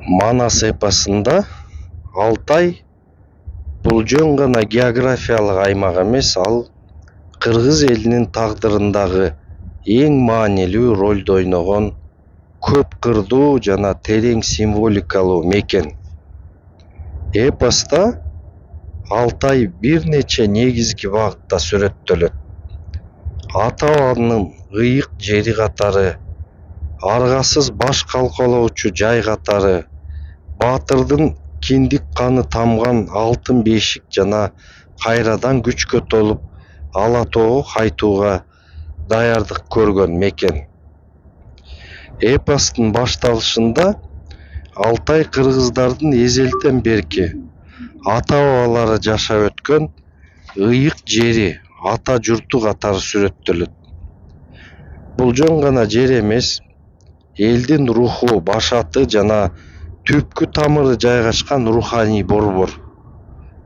Манас эпосунда Алтай бул жөн гана географиялык аймак эмес, ал кыргыз элинин тагдырындагы эң маанилүү ролду ойногон көп кырдуу жана терең символикалуу мекен. Эпоста Алтай бир нече негизги багытта сүрөттөлөт. Ата-бабанын ыйык жери катары, аргасыз баш калкалоочу жай катары, баатырдын киндик каны тамган алтын бешик жана кайрадан күчкө толуп ала тоого кайтууга даярдык көргөн мекен. Эпостун башталышында Алтай кыргыздардын эзелтен берки ата-бабалары жашап өткөн ыйык жери, ата журту катары сүрөттөлөт. Бул жөн гана жер эмес, элдин руху, башаты жана түпкү тамыры жайгашкан руханий борбор.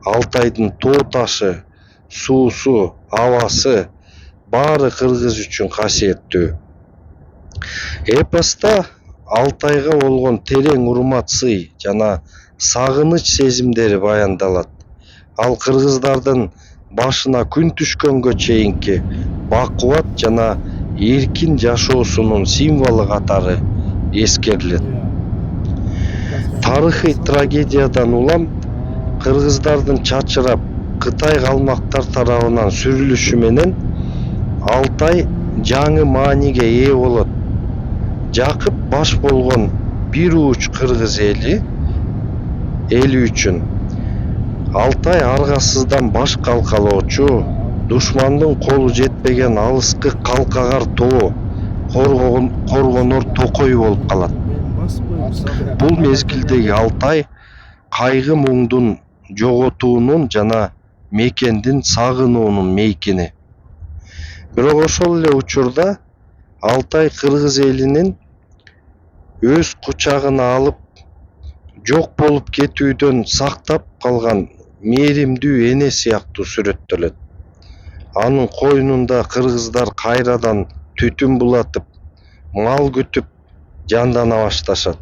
Алтайдын тоо ташы, суусу, абасы баары кыргыз үчүн касиеттүү. Эпоста Алтайга болгон терең урмат, сый жана сагыныч сезимдери баяндалат. Ал кыргыздардын башына күн түшкөнгө чейинки бакубат жана эркин жашоосунун символу катары эскерилет. Тарыхый трагедиядан улам кыргыздардын чачырап Кытай калмактар тарабынан сүрүлүшү менен Алтай жаңы мааниге ээ болот. Жакып баш болгон бир уч кыргыз эли үчүн Алтай аргасыздан баш калкалоочу, душмандын колу жетпеген алыскы калкагар тоо, коргонор токой болуп калат. Бул мезгилдеги Алтай кайгы муңдун жоготуунун жана мекендин сагынуунун мейкини. Бирок ошол эле учурда Алтай кыргыз элинин өз кучагына алып жок болуп кетүүдөн сактап калган мээримдүү эне сыяктуу сүрөттөлөт. Анын койнунда кыргыздар кайрадан түтүн булатып, мал күтүп жандана башташат.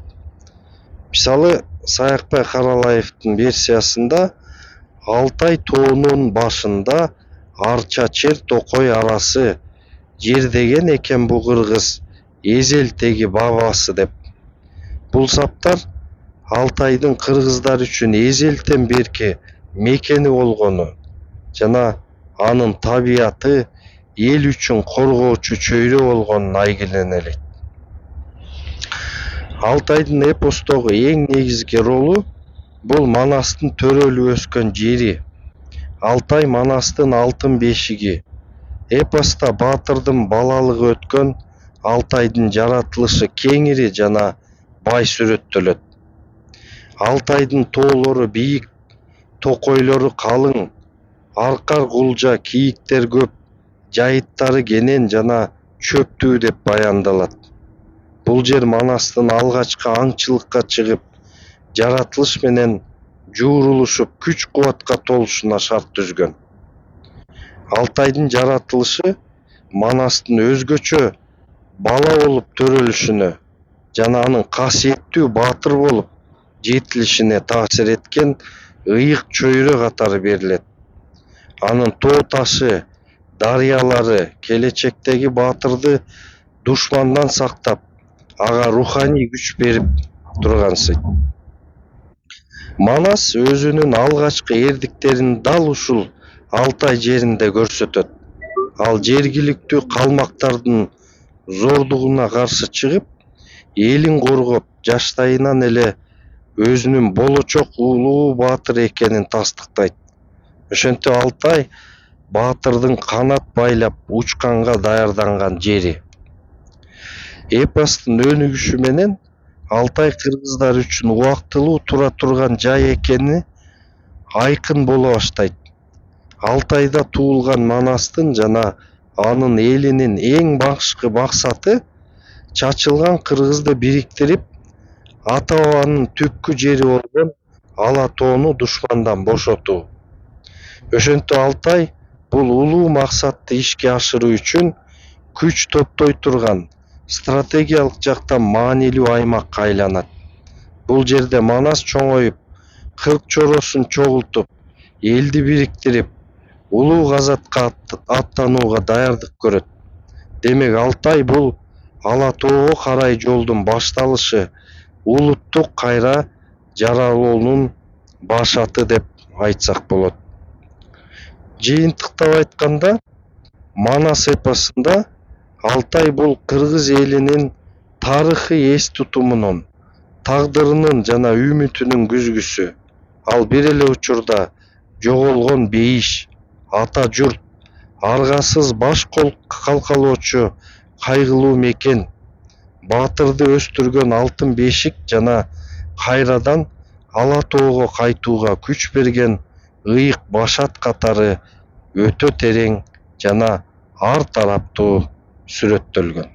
Мисалы, Саякбай Каралаевдин версиясында Алтай тоонун башында арча чер токой арасы жердеген экен бу кыргыз эзелтеги бабасы деп. Бул саптар Алтайдын кыргыздар үчүн эзелтен берки мекени болгону жана анын табияты эл үчүн коргоочу чөйрө болгонун айгиленелейт. Алтайдын эпостогу эң негизги ролу бул Манастын төрөлүп өскөн жери. Алтай Манастын алтын бешиги. Эпоста баатырдын балалыгы өткөн Алтайдын жаратылышы кеңири жана бай сүрөттөлөт. Алтайдын тоолору бийик, токойлору калың, аркар кулжа, кийиктер көп, жайыттары кенен жана чөптүү деп баяндалат. Бул жер Манастын алгачкы аңчылыкка чыгып, жаратылыш менен жуурулушуп, күч кубатка толушуна шарт түзгөн. Алтайдын жаратылышы Манастын өзгөчө бала болуп төрөлүшүнө жана анын касиеттүү баатыр болуп жетилишине таасир эткен ыйык чөйрө катары берилет. Анын тоо ташы, дарыялары келечектеги баатырды душмандан сактап, ага руханий күч берип тургансый. Манас өзүнүн алгачкы эрдиктерин дал ушул Алтай жеринде көрсөтөт. Ал жергиликтүү калмактардын зордугуна каршы чыгып, элин коргоп, жаштайынан эле өзүнүн болочок улуу баатыр экенин тастыктайт. Ошентип Алтай баатырдын канат байлап учканга даярданган жери. Эпостун өнүгүшү менен Алтай кыргыздар үчүн убактылуу тура турган жай экени айкын боло баштайт. Алтайда туулган Манастын жана анын элинин эң башкы максаты чачылган кыргызды бириктирип, ата-бабанын түпкү жери болгон ала тоону душмандан бошотуу. Ошентип Алтай бул улуу максатты ишке ашыруу үчүн күч топтой турган стратегиялык жактан маанилүү аймакка айланат. Бул жерде Манас чоңоюп, кырк чоросун чогултуп, элди бириктирип, улуу газатка аттанууга даярдык көрөт. Демек Алтай бул Ала тоого карай жолдун башталышы, улуттук кайра жаралуунун башаты деп айтсак болот. Жыйынтыктап айтканда, Манас эпосунда Алтай бул кыргыз элинин тарыхый эс тутумунун, тагдырынын жана үмүтүнүн күзгүсү. Ал бир эле учурда жоголгон бейиш, ата журт, аргасыз баш калкалоочу кайгылуу мекен, баатырды өстүргөн алтын бешик жана кайрадан Ала тоого кайтууга күч берген ыйык башат катары өтө терең жана ар тараптуу сүрөттөлгөн.